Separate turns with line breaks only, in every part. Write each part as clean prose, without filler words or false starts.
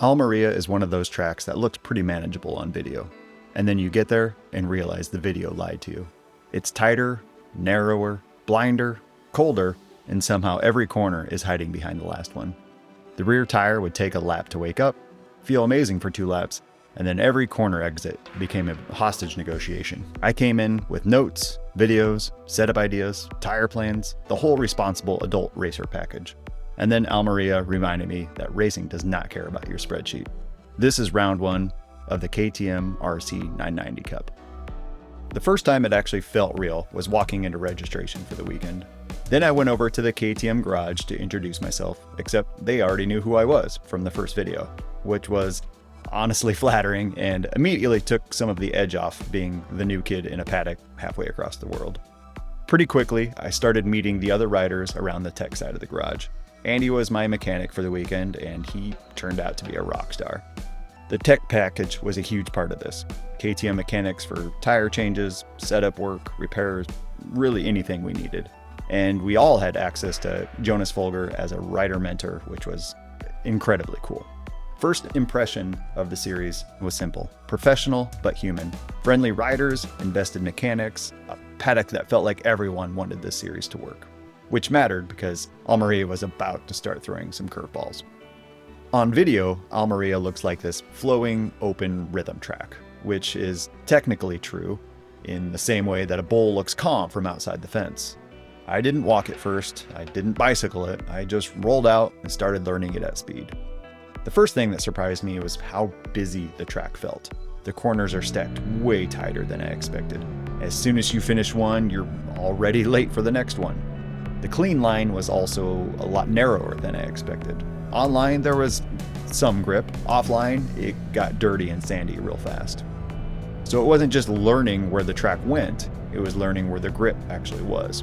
Almería is one of those tracks that looks pretty manageable on video. And then you get there and realize the video lied to you. It's tighter, narrower, blinder, colder, and somehow every corner is hiding behind the last one. The rear tire would take a lap to wake up, feel amazing for 2 laps, and then every corner exit became a hostage negotiation. I came in with notes, videos, setup ideas, tire plans, the whole responsible adult racer package. And then Almería reminded me that racing does not care about your spreadsheet. This is round 1 of the KTM RC990 Cup. The first time it actually felt real was walking into registration for the weekend. Then I went over to the KTM garage to introduce myself, except they already knew who I was from the first video, which was honestly flattering and immediately took some of the edge off being the new kid in a paddock halfway across the world. Pretty quickly, I started meeting the other riders around the tech side of the garage. Andy was my mechanic for the weekend, and he turned out to be a rock star. The tech package was a huge part of this. KTM mechanics for tire changes, setup work, repairs, really anything we needed. And we all had access to Jonas Folger as a rider mentor, which was incredibly cool. First impression of the series was simple. Professional, but human. Friendly riders, invested mechanics, a paddock that felt like everyone wanted this series to work. Which mattered because Almería was about to start throwing some curveballs. On video, Almería looks like this flowing, open rhythm track, which is technically true in the same way that a bull looks calm from outside the fence. I didn't walk it first, I didn't bicycle it, I just rolled out and started learning it at speed. The first thing that surprised me was how busy the track felt. The corners are stacked way tighter than I expected. As soon as you finish one, you're already late for the next one. The clean line was also a lot narrower than I expected. Online, there was some grip. Offline, it got dirty and sandy real fast. So it wasn't just learning where the track went, it was learning where the grip actually was.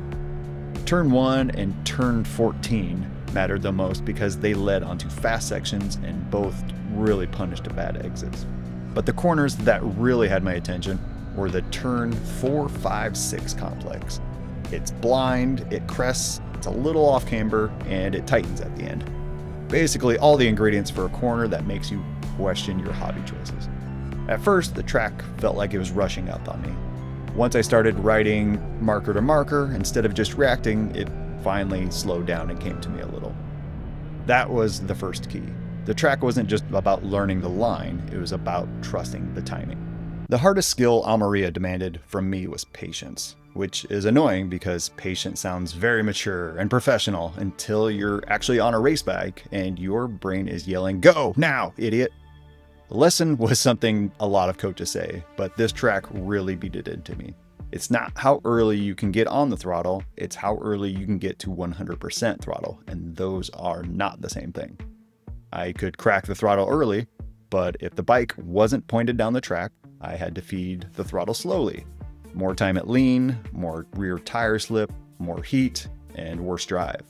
Turn 1 and turn 14 mattered the most because they led onto fast sections and both really punished bad exits. But the corners that really had my attention were the turn 4, 5, 6 complex. It's blind, it crests, it's a little off camber, and it tightens at the end. Basically all the ingredients for a corner that makes you question your hobby choices. At first, the track felt like it was rushing up on me. Once I started riding marker to marker, instead of just reacting, it finally slowed down and came to me a little. That was the first key. The track wasn't just about learning the line, it was about trusting the timing. The hardest skill Almería demanded from me was patience, which is annoying because patience sounds very mature and professional until you're actually on a race bike and your brain is yelling, "Go now, idiot!" The lesson was something a lot of coaches say, but this track really beat it into me. It's not how early you can get on the throttle, it's how early you can get to 100% throttle, and those are not the same thing. I could crack the throttle early, but if the bike wasn't pointed down the track, I had to feed the throttle slowly. More time at lean, more rear tire slip, more heat, and worse drive.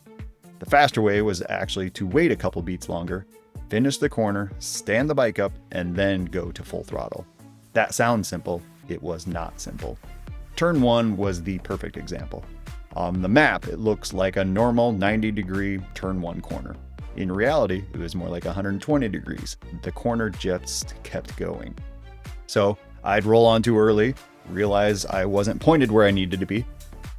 The faster way was actually to wait a couple beats longer, finish the corner, stand the bike up, and then go to full throttle. That sounds simple, it was not simple. Turn 1 was the perfect example. On the map, it looks like a normal 90-degree turn 1 corner. In reality, it was more like 120 degrees. The corner just kept going. So I'd roll on too early, realize I wasn't pointed where I needed to be,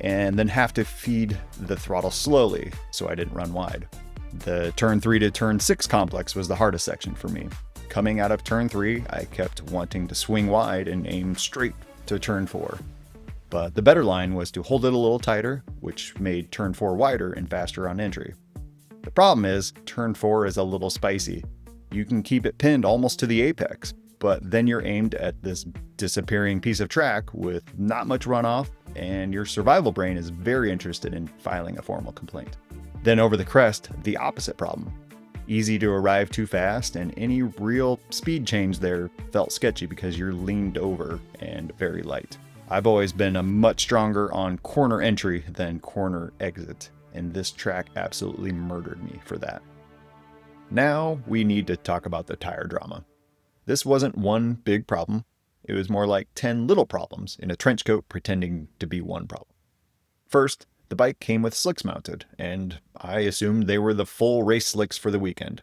and then have to feed the throttle slowly so I didn't run wide. The turn 3 to turn 6 complex was the hardest section for me. Coming out of turn 3, I kept wanting to swing wide and aim straight to turn 4. But the better line was to hold it a little tighter, which made turn 4 wider and faster on entry. The problem is, turn 4 is a little spicy. You can keep it pinned almost to the apex, but then you're aimed at this disappearing piece of track with not much runoff, and your survival brain is very interested in filing a formal complaint. Then over the crest, the opposite problem. Easy to arrive too fast, and any real speed change there felt sketchy because you're leaned over and very light. I've always been a much stronger on corner entry than corner exit, and this track absolutely murdered me for that. Now we need to talk about the tire drama. This wasn't one big problem, it was more like 10 little problems in a trench coat pretending to be one problem. First, the bike came with slicks mounted, and I assumed they were the full race slicks for the weekend.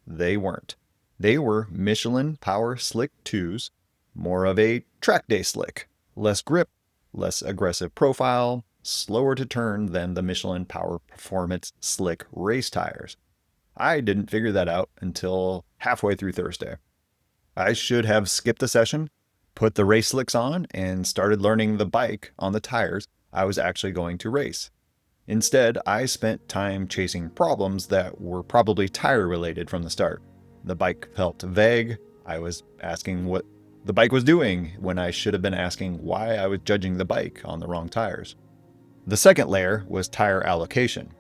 They weren't. They were Michelin Power Slick 2s, more of a track day slick, less grip, less aggressive profile, slower to turn than the Michelin Power Performance Slick race tires. I didn't figure that out until halfway through Thursday. I should have skipped a session, put the race slicks on, and started learning the bike on the tires I was actually going to race. Instead, I spent time chasing problems that were probably tire related from the start. The bike felt vague. I was asking what the bike was doing when I should have been asking why I was judging the bike on the wrong tires. The second layer was tire allocation.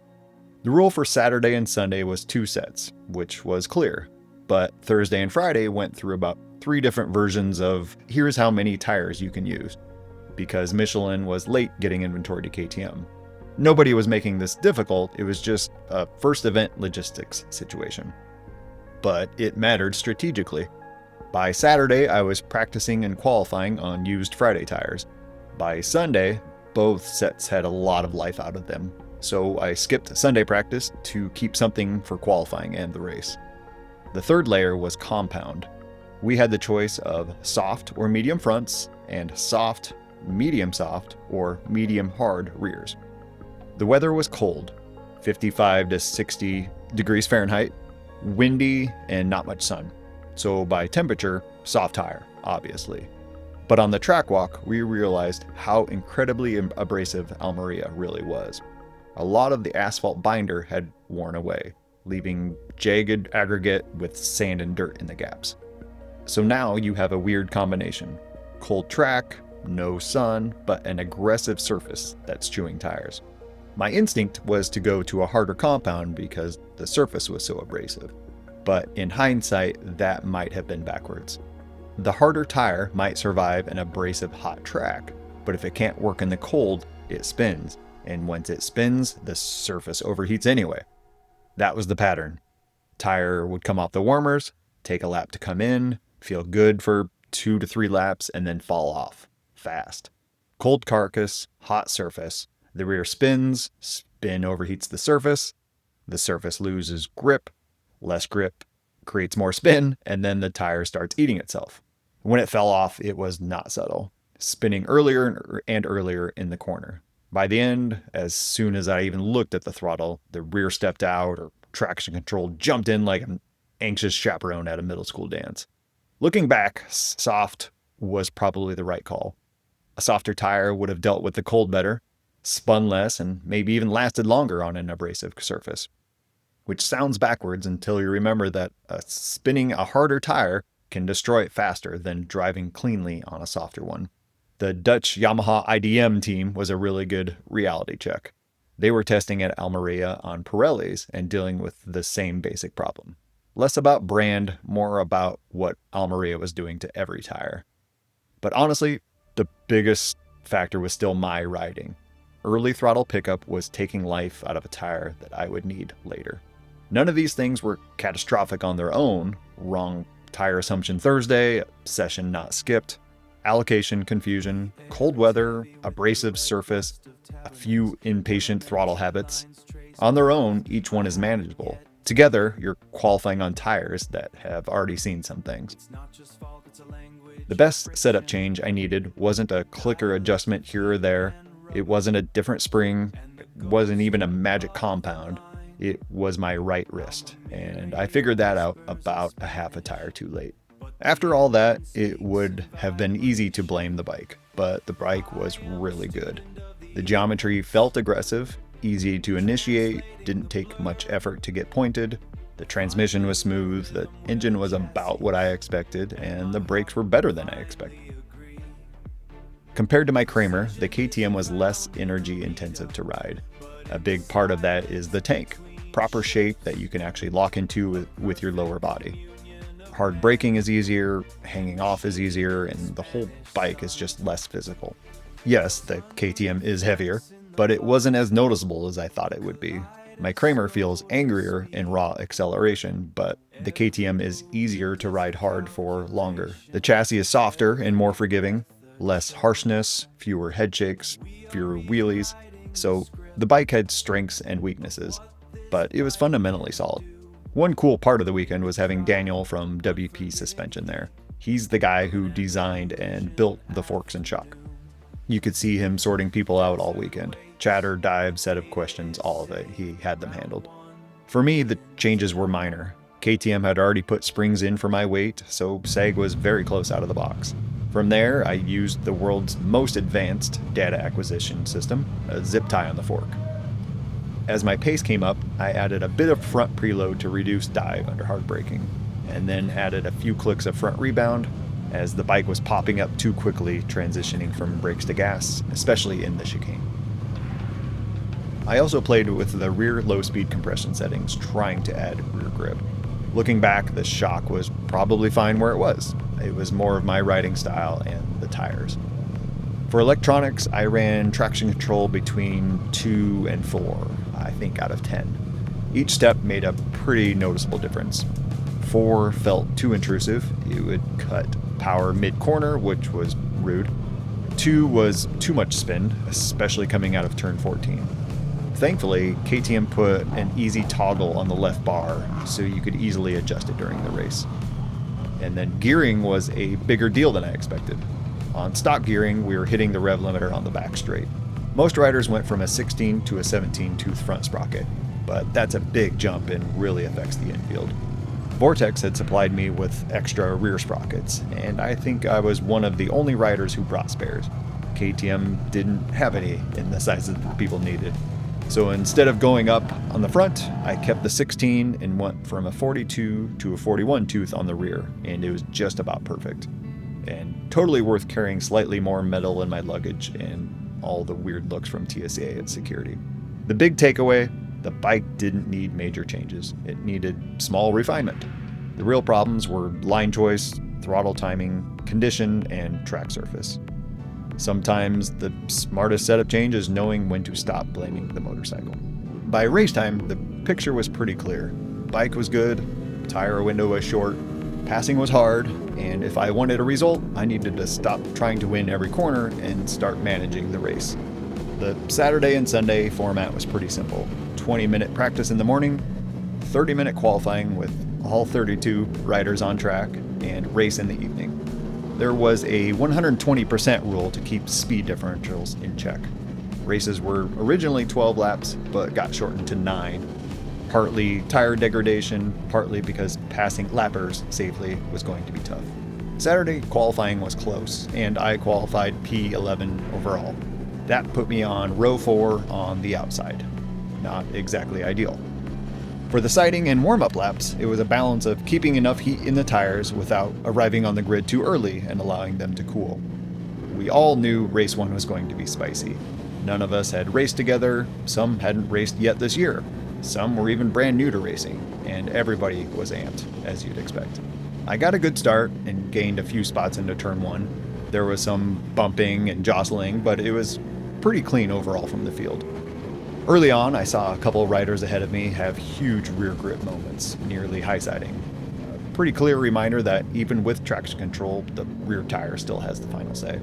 The rule for Saturday and Sunday was 2 sets, which was clear, but Thursday and Friday went through about 3 different versions of here's how many tires you can use, because Michelin was late getting inventory to KTM. Nobody was making this difficult, it was just a first event logistics situation. But it mattered strategically. By Saturday, I was practicing and qualifying on used Friday tires. By Sunday, both sets had a lot of life out of them, so I skipped Sunday practice to keep something for qualifying and the race. The third layer was compound. We had the choice of soft or medium fronts and soft, medium soft, or medium hard rears. The weather was cold, 55 to 60 degrees Fahrenheit, windy, and not much sun. So by temperature, soft tire, obviously. But on the track walk, we realized how incredibly abrasive Almería really was. A lot of the asphalt binder had worn away, leaving jagged aggregate with sand and dirt in the gaps. So now you have a weird combination. Cold track, no sun, but an aggressive surface that's chewing tires. My instinct was to go to a harder compound because the surface was so abrasive. But in hindsight, that might have been backwards. The harder tire might survive an abrasive hot track, but if it can't work in the cold, it spins. And once it spins, the surface overheats anyway. That was the pattern. Tire would come off the warmers, take a lap to come in, feel good for 2 to 3 laps, and then fall off fast. Cold carcass, hot surface. The rear spins, spin overheats the surface loses grip, less grip creates more spin, and then the tire starts eating itself. When it fell off, it was not subtle, spinning earlier and earlier in the corner. By the end, as soon as I even looked at the throttle, the rear stepped out or traction control jumped in like an anxious chaperone at a middle school dance. Looking back, soft was probably the right call. A softer tire would have dealt with the cold better, spun less, and maybe even lasted longer on an abrasive surface. Which sounds backwards until you remember that spinning a harder tire can destroy it faster than driving cleanly on a softer one. The Dutch Yamaha IDM team was a really good reality check. They were testing at Almería on Pirellis and dealing with the same basic problem. Less about brand, more about what Almería was doing to every tire. But honestly, the biggest factor was still my riding. Early throttle pickup was taking life out of a tire that I would need later. None of these things were catastrophic on their own. Wrong tire assumption Thursday, session not skipped, allocation confusion, cold weather, abrasive surface, a few impatient throttle habits. On their own, each one is manageable. Together, you're qualifying on tires that have already seen some things. The best setup change I needed wasn't a clicker adjustment here or there. It wasn't a different spring. It wasn't even a magic compound. It was my right wrist, and I figured that out about a half a tire too late. After all that, it would have been easy to blame the bike, but the bike was really good. The geometry felt aggressive, easy to initiate, didn't take much effort to get pointed. The transmission was smooth, the engine was about what I expected, and the brakes were better than I expected. Compared to my Kramer, the KTM was less energy intensive to ride. A big part of that is the tank, proper shape that you can actually lock into with your lower body. Hard braking is easier, hanging off is easier, and the whole bike is just less physical. Yes, the KTM is heavier, but it wasn't as noticeable as I thought it would be. My Kramer feels angrier in raw acceleration, but the KTM is easier to ride hard for longer. The chassis is softer and more forgiving, less harshness, fewer head shakes, fewer wheelies. So the bike had strengths and weaknesses, but it was fundamentally solid. One cool part of the weekend was having Daniel from WP Suspension there. He's the guy who designed and built the forks and shock. You could see him sorting people out all weekend. Chatter, dive, set of questions, all of it. He had them handled. For me, the changes were minor. KTM had already put springs in for my weight, so sag was very close out of the box. From there, I used the world's most advanced data acquisition system, a zip tie on the fork. As my pace came up, I added a bit of front preload to reduce dive under hard braking, and then added a few clicks of front rebound as the bike was popping up too quickly, transitioning from brakes to gas, especially in the chicane. I also played with the rear low-speed compression settings, trying to add rear grip. Looking back, the shock was probably fine where it was. It was more of my riding style and the tires. For electronics, I ran traction control between 2 and 4, I think out of 10. Each step made a pretty noticeable difference. 4 felt too intrusive. It would cut power mid-corner, which was rude. 2 was too much spin, especially coming out of turn 14. Thankfully, KTM put an easy toggle on the left bar so you could easily adjust it during the race. And then gearing was a bigger deal than I expected. On stock gearing, we were hitting the rev limiter on the back straight. Most riders went from a 16 to a 17 tooth front sprocket, but that's a big jump and really affects the infield. Vortex had supplied me with extra rear sprockets, and I think I was one of the only riders who brought spares. KTM didn't have any in the sizes that people needed. So instead of going up on the front, I kept the 16 and went from a 42 to a 41 tooth on the rear, and it was just about perfect. And totally worth carrying slightly more metal in my luggage and all the weird looks from TSA at security. The big takeaway, the bike didn't need major changes. It needed small refinement. The real problems were line choice, throttle timing, condition, and track surface. Sometimes the smartest setup change is knowing when to stop blaming the motorcycle. By race time, the picture was pretty clear. Bike was good, tire window was short, passing was hard, and if I wanted a result, I needed to stop trying to win every corner and start managing the race. The Saturday and Sunday format was pretty simple. 20-minute practice in the morning, 30-minute qualifying with all 32 riders on track, and race in the evening. There was a 120% rule to keep speed differentials in check. Races were originally 12 laps, but got shortened to 9. Partly tire degradation, partly because passing lappers safely was going to be tough. Saturday qualifying was close, and I qualified P11 overall. That put me on row 4 on the outside. Not exactly ideal. For the sighting and warm-up laps, it was a balance of keeping enough heat in the tires without arriving on the grid too early and allowing them to cool. We all knew race 1 was going to be spicy. None of us had raced together, some hadn't raced yet this year, some were even brand new to racing, and everybody was amped, as you'd expect. I got a good start and gained a few spots into turn 1. There was some bumping and jostling, but it was pretty clean overall from the field. Early on, I saw a couple riders ahead of me have huge rear grip moments, nearly high-siding. A pretty clear reminder that even with traction control, the rear tire still has the final say.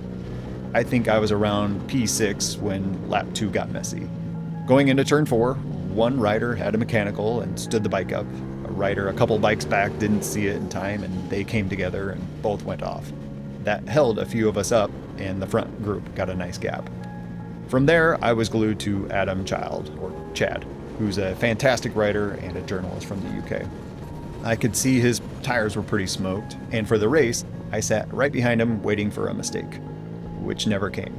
I think I was around P6 when lap 2 got messy. Going into turn 4, one rider had a mechanical and stood the bike up. A rider a couple bikes back didn't see it in time, and they came together and both went off. That held a few of us up, and the front group got a nice gap. From there, I was glued to Adam Child, or Chad, who's a fantastic writer and a journalist from the UK. I could see his tires were pretty smoked, and for the race, I sat right behind him waiting for a mistake, which never came.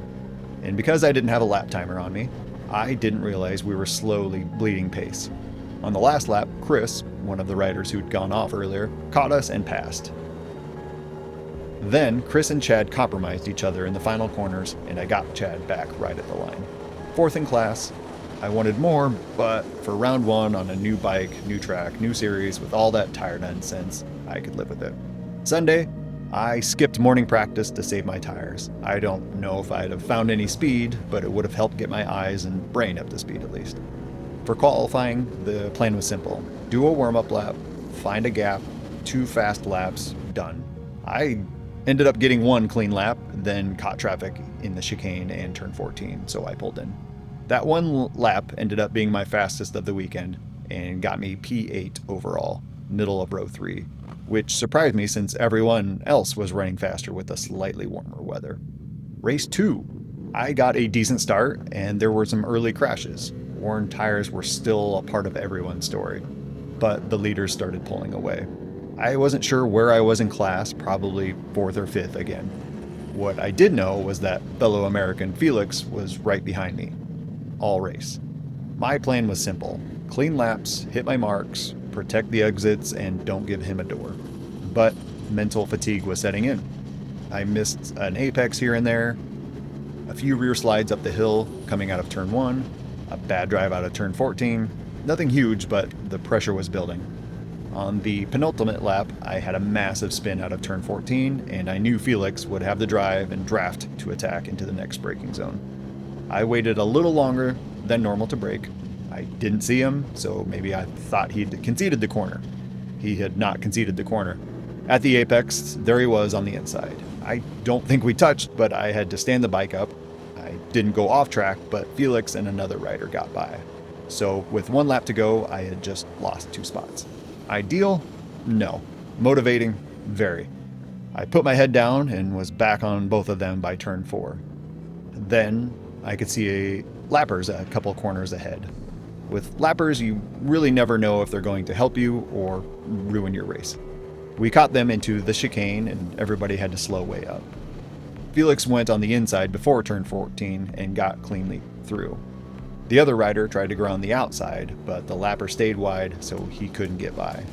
And because I didn't have a lap timer on me, I didn't realize we were slowly bleeding pace. On the last lap, Chris, one of the riders who'd gone off earlier, caught us and passed. Then, Chris and Chad compromised each other in the final corners, and I got Chad back right at the line. 4th in class. I wanted more, but for round 1 on a new bike, new track, new series, with all that tire nonsense, I could live with it. Sunday, I skipped morning practice to save my tires. I don't know if I'd have found any speed, but it would have helped get my eyes and brain up to speed at least. For qualifying, the plan was simple. Do a warm-up lap, find a gap, 2 fast laps, done. I ended up getting 1 clean lap, then caught traffic in the chicane and turn 14, so I pulled in. That 1 lap ended up being my fastest of the weekend, and got me P8 overall, middle of row 3, which surprised me since everyone else was running faster with the slightly warmer weather. Race 2, I got a decent start and there were some early crashes. Worn tires were still a part of everyone's story, but the leaders started pulling away. I wasn't sure where I was in class, probably 4th or 5th again. What I did know was that fellow American Felix was right behind me, all race. My plan was simple: clean laps, hit my marks, protect the exits, and don't give him a door. But mental fatigue was setting in. I missed an apex here and there, a few rear slides up the hill coming out of turn 1, a bad drive out of turn 14. Nothing huge, but the pressure was building. On the penultimate lap, I had a massive spin out of turn 14, and I knew Felix would have the drive and draft to attack into the next braking zone. I waited a little longer than normal to brake. I didn't see him, so maybe I thought he'd conceded the corner. He had not conceded the corner. At the apex, there he was on the inside. I don't think we touched, but I had to stand the bike up. I didn't go off track, but Felix and another rider got by. So with 1 lap to go, I had just lost 2 spots. Ideal? No. Motivating? Very. I put my head down and was back on both of them by turn 4. Then I could see lappers a couple corners ahead. With lappers, you really never know if they're going to help you or ruin your race. We caught them into the chicane and everybody had to slow way up. Felix went on the inside before turn 14 and got cleanly through. The other rider tried to go on the outside, but the lapper stayed wide, so he couldn't get by.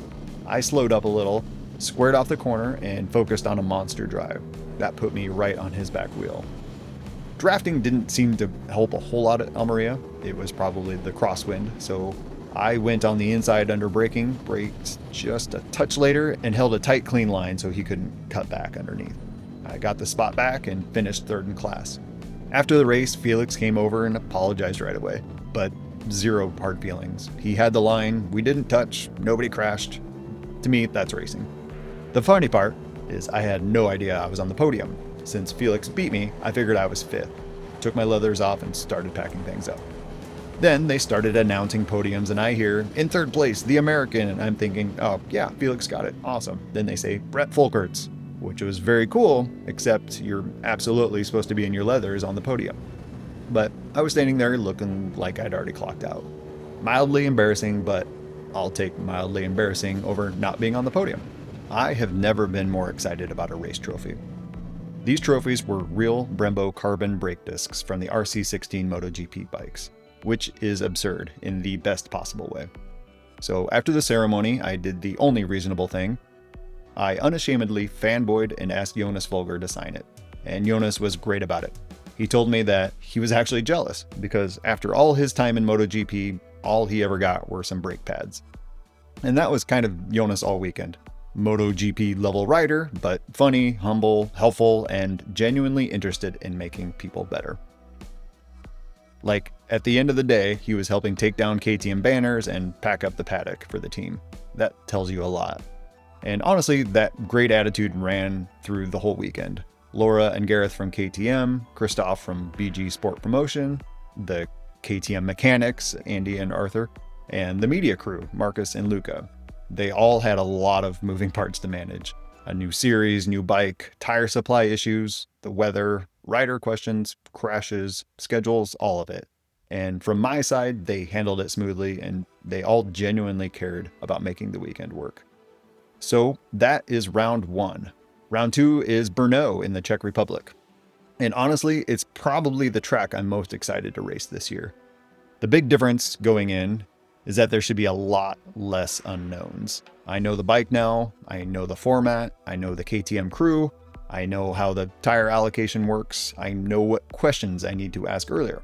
I slowed up a little, squared off the corner, and focused on a monster drive. That put me right on his back wheel. Drafting didn't seem to help a whole lot at Almería. It was probably the crosswind, so I went on the inside under braking, braked just a touch later, and held a tight clean line so he couldn't cut back underneath. I got the spot back and finished 3rd in class. After the race, Felix came over and apologized right away, but zero hard feelings. He had the line, we didn't touch, nobody crashed. To me, that's racing. The funny part is I had no idea I was on the podium. Since Felix beat me, I figured I was 5th. Took my leathers off and started packing things up. Then they started announcing podiums and I hear, in 3rd place, the American, and I'm thinking, oh yeah, Felix got it, awesome. Then they say, Brett Folkerts, which was very cool, except you're absolutely supposed to be in your leathers on the podium. But I was standing there looking like I'd already clocked out. Mildly embarrassing, but I'll take mildly embarrassing over not being on the podium. I have never been more excited about a race trophy. These trophies were real Brembo carbon brake discs from the RC16 MotoGP bikes, which is absurd in the best possible way. So after the ceremony, I did the only reasonable thing. I unashamedly fanboyed and asked Jonas Folger to sign it, and Jonas was great about it. He told me that he was actually jealous because after all his time in MotoGP, all he ever got were some brake pads. And that was kind of Jonas all weekend. MotoGP level rider, but funny, humble, helpful, and genuinely interested in making people better. Like, at the end of the day, he was helping take down KTM banners and pack up the paddock for the team. That tells you a lot. And honestly, that great attitude ran through the whole weekend. Laura and Gareth from KTM, Christoph from BG Sport Promotion, the KTM mechanics, Andy and Arthur, and the media crew, Marcus and Luca. They all had a lot of moving parts to manage. A new series, new bike, tire supply issues, the weather, rider questions, crashes, schedules, all of it. And from my side, they handled it smoothly and they all genuinely cared about making the weekend work. So that is round 1. Round 2 is Brno in the Czech Republic. And honestly, it's probably the track I'm most excited to race this year. The big difference going in is that there should be a lot less unknowns. I know the bike now, I know the format, I know the KTM crew, I know how the tire allocation works, I know what questions I need to ask earlier.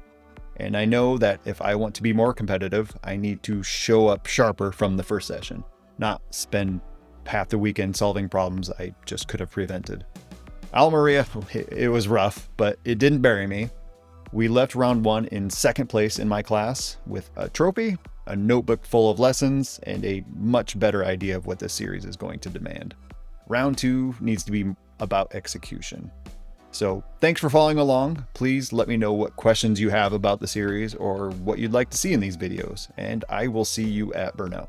And I know that if I want to be more competitive, I need to show up sharper from the first session, not spend half the weekend solving problems I just could have prevented. Almería, it was rough, but it didn't bury me. We left round 1 in 2nd place in my class with a trophy, a notebook full of lessons, and a much better idea of what this series is going to demand. Round 2 needs to be about execution. So thanks for following along. Please let me know what questions you have about the series or what you'd like to see in these videos, and I will see you at Brno.